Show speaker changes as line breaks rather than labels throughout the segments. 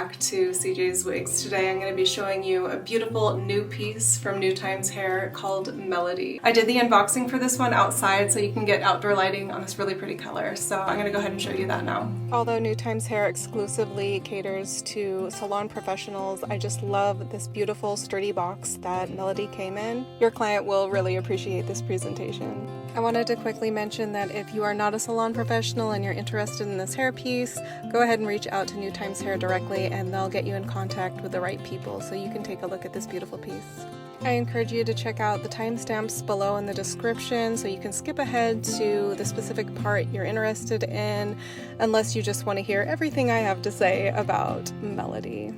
back to CJ's Wigs. Today I'm going to be showing you a beautiful new piece from Newtimes Hair called Melody. I did the unboxing for this one outside so you can get outdoor lighting on this really pretty color, so I'm going to go ahead and show you that now. Although Newtimes Hair exclusively caters to salon professionals, I just love this beautiful sturdy box that Melody came in. Your client will really appreciate this presentation. I wanted to quickly mention that if you are not a salon professional and you're interested in this hair piece, go ahead and reach out to Newtimes Hair directly and they'll get you in contact with the right people so you can take a look at this beautiful piece. I encourage you to check out the timestamps below in the description so you can skip ahead to the specific part you're interested in, unless you just want to hear everything I have to say about Melody.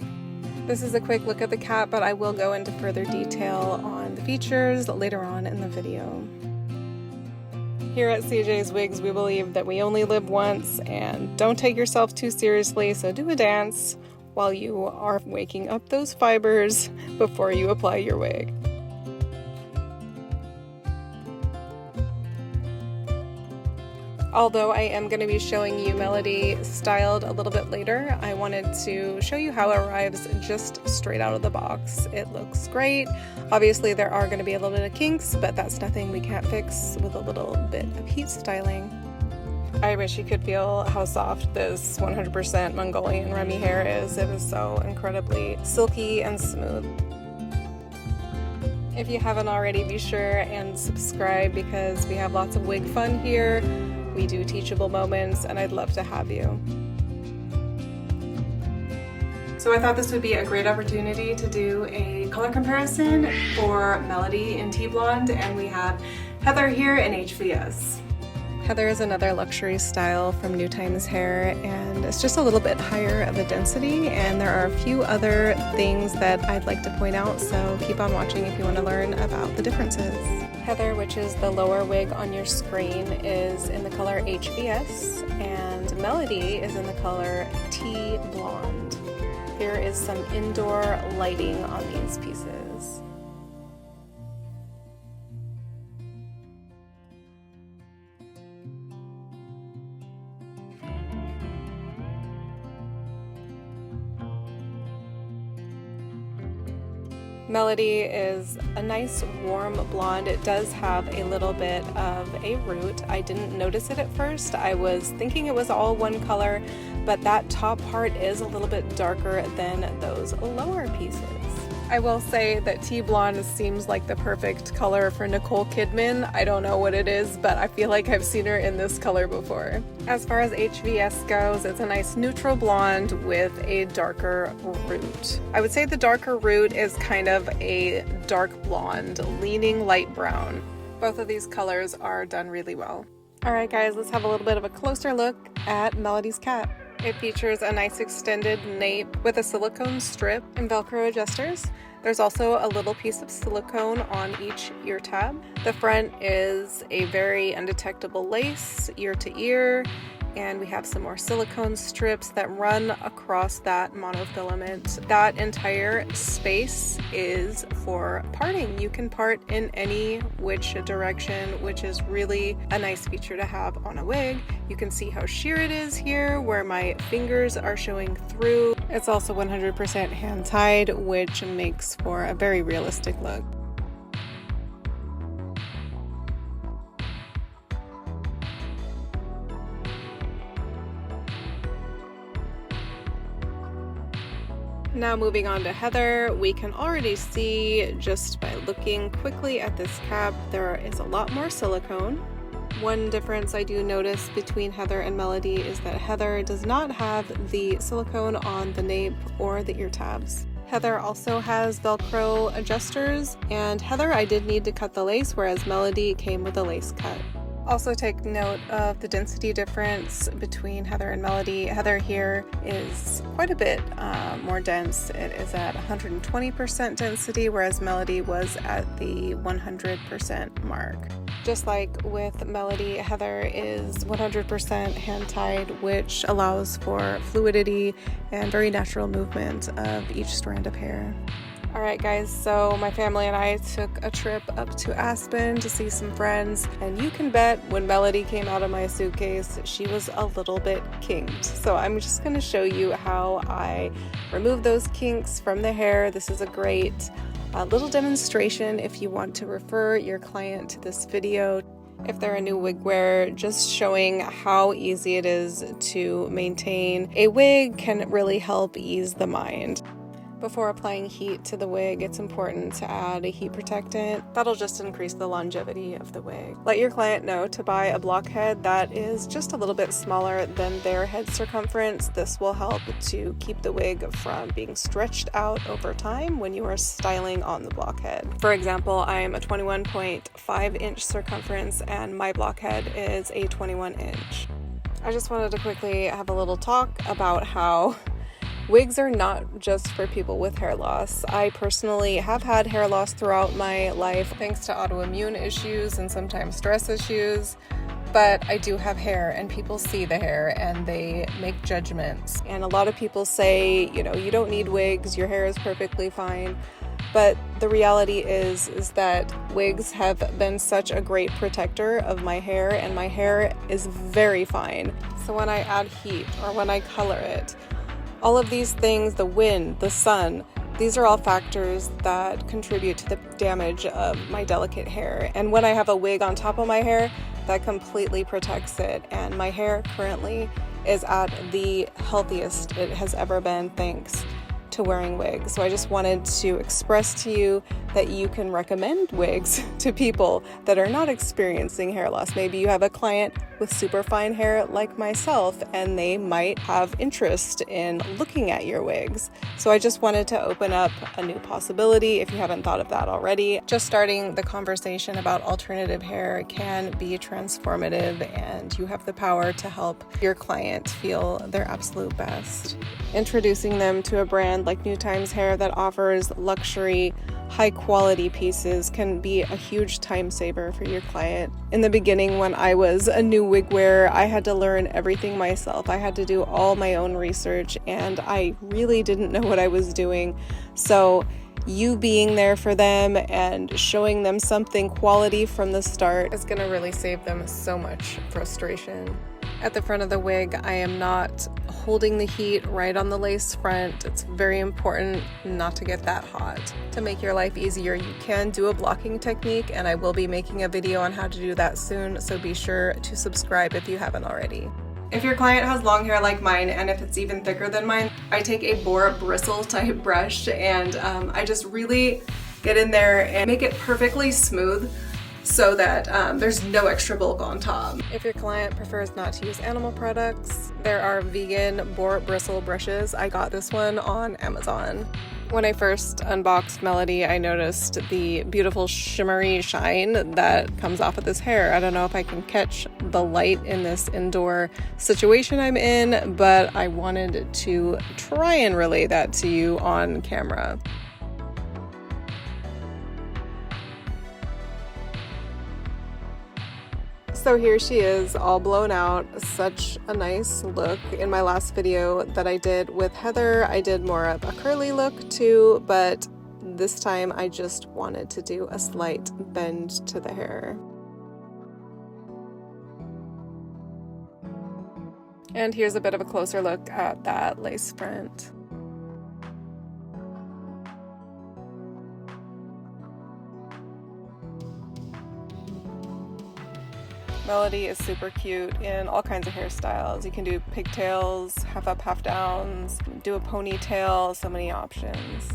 This is a quick look at the cap, but I will go into further detail on the features later on in the video. Here at CJ's Wigs, we believe that we only live once and don't take yourself too seriously, so do a dance while you are waking up those fibers before you apply your wig. Although I am going to be showing you Melody styled a little bit later, I wanted to show you how it arrives just straight out of the box. It looks great. Obviously there are going to be a little bit of kinks, but that's nothing we can't fix with a little bit of heat styling. I wish you could feel how soft this 100% Mongolian Remy hair is. It is so incredibly silky and smooth. If you haven't already, be sure and subscribe because we have lots of wig fun here. We do teachable moments and I'd love to have you. So I thought this would be a great opportunity to do a color comparison for Melody in T-Blonde, and we have Heather here in HVS. Heather is another luxury style from Newtimes Hair, and it's just a little bit higher of a density, and there are a few other things that I'd like to point out, so keep on watching if you want to learn about the differences. Heather, which is the lower wig on your screen, is in the color HVS, and Melody is in the color T-Blonde. Here is some indoor lighting on these pieces. Melody is a nice warm blonde. It does have a little bit of a root. I didn't notice it at first. I was thinking it was all one color, but that top part is a little bit darker than those lower pieces. I will say that T-Blonde seems like the perfect color for Nicole Kidman. I don't know what it is, but I feel like I've seen her in this color before. As far as HVS goes, it's a nice neutral blonde with a darker root. I would say the darker root is kind of a dark blonde, leaning light brown. Both of these colors are done really well. Alright guys, let's have a little bit of a closer look at Melody's cap. It features a nice extended nape with a silicone strip and Velcro adjusters. There's also a little piece of silicone on each ear tab. The front is a very undetectable lace ear to ear, and we have some more silicone strips that run across that monofilament. That entire space is for parting. You can part in any which direction, which is really a nice feature to have on a wig. You can see how sheer it is here, where my fingers are showing through. It's also 100% hand tied, which makes for a very realistic look. Now moving on to Heather, we can already see just by looking quickly at this cap, there is a lot more silicone. One difference I do notice between Heather and Melody is that Heather does not have the silicone on the nape or the ear tabs. Heather also has Velcro adjusters, and Heather I did need to cut the lace, whereas Melody came with a lace cut. Also take note of the density difference between Heather and Melody. Heather here is quite a bit more dense. It is at 120% density, whereas Melody was at the 100% mark. Just like with Melody, Heather is 100% hand-tied, which allows for fluidity and very natural movement of each strand of hair. Alright guys, so my family and I took a trip up to Aspen to see some friends, and you can bet when Melody came out of my suitcase, she was a little bit kinked. So I'm just going to show you how I remove those kinks from the hair. This is a great little demonstration if you want to refer your client to this video. If they're a new wig wearer, just showing how easy it is to maintain a wig can really help ease the mind. Before applying heat to the wig, it's important to add a heat protectant. That'll just increase the longevity of the wig. Let your client know to buy a blockhead that is just a little bit smaller than their head circumference. This will help to keep the wig from being stretched out over time when you are styling on the blockhead. For example, I'm a 21.5 inch circumference and my blockhead is a 21 inch. I just wanted to quickly have a little talk about how wigs are not just for people with hair loss. I personally have had hair loss throughout my life thanks to autoimmune issues and sometimes stress issues, but I do have hair and people see the hair and they make judgments. And a lot of people say, you know, you don't need wigs, your hair is perfectly fine. But the reality is that wigs have been such a great protector of my hair, and my hair is very fine. So when I add heat or when I color it, all of these things, the wind, the sun, these are all factors that contribute to the damage of my delicate hair. And when I have a wig on top of my hair, that completely protects it. And my hair currently is at the healthiest it has ever been thanks to wearing wigs. So I just wanted to express to you that you can recommend wigs to people that are not experiencing hair loss. Maybe you have a client with super fine hair like myself and they might have interest in looking at your wigs. So I just wanted to open up a new possibility if you haven't thought of that already. Just starting the conversation about alternative hair can be transformative, and you have the power to help your client feel their absolute best. Introducing them to a brand like Newtimes Hair that offers luxury, high quality pieces can be a huge time saver for your client. In the beginning, when I was a new wig wearer, I had to learn everything myself. I had to do all my own research and I really didn't know what I was doing. So you being there for them and showing them something quality from the start is going to really save them so much frustration. At the front of the wig, I am not holding the heat right on the lace front. It's very important not to get that hot. To make your life easier, you can do a blocking technique, and I will be making a video on how to do that soon, so be sure to subscribe if you haven't already. If your client has long hair like mine, and if it's even thicker than mine, I take a boar bristle type brush and I just really get in there and make it perfectly smooth, so that there's no extra bulk on top. If your client prefers not to use animal products, there are vegan boar bristle brushes. I got this one on Amazon. When I first unboxed Melody, I noticed the beautiful shimmery shine that comes off of this hair. I don't know if I can catch the light in this indoor situation I'm in, but I wanted to try and relay that to you on camera. So here she is, all blown out. Such a nice look. In my last video that I did with Heather, I did more of a curly look too, but this time I just wanted to do a slight bend to the hair. And here's a bit of a closer look at that lace front. Melody is super cute in all kinds of hairstyles. You can do pigtails, half up, half downs, do a ponytail, so many options.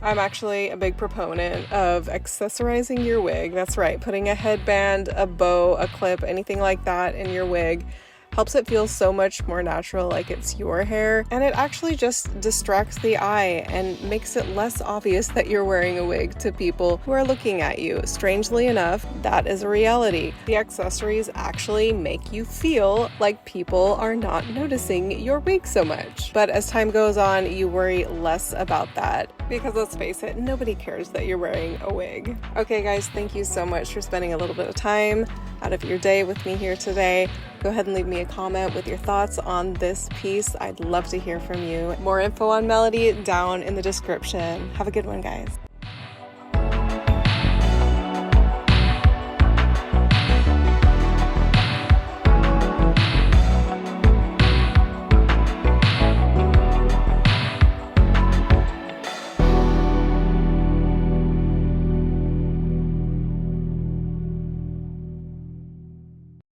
I'm actually a big proponent of accessorizing your wig. That's right, putting a headband, a bow, a clip, anything like that in your wig helps it feel so much more natural, like it's your hair, and it actually just distracts the eye and makes it less obvious that you're wearing a wig to people who are looking at you. Strangely enough, that is a reality. The accessories actually make you feel like people are not noticing your wig so much. But as time goes on, you worry less about that, because let's face it, nobody cares that you're wearing a wig. Okay guys, thank you so much for spending a little bit of time out of your day with me here today. Go ahead and leave me a comment with your thoughts on this piece. I'd love to hear from you. More info on Melody down in the description. Have a good one, guys.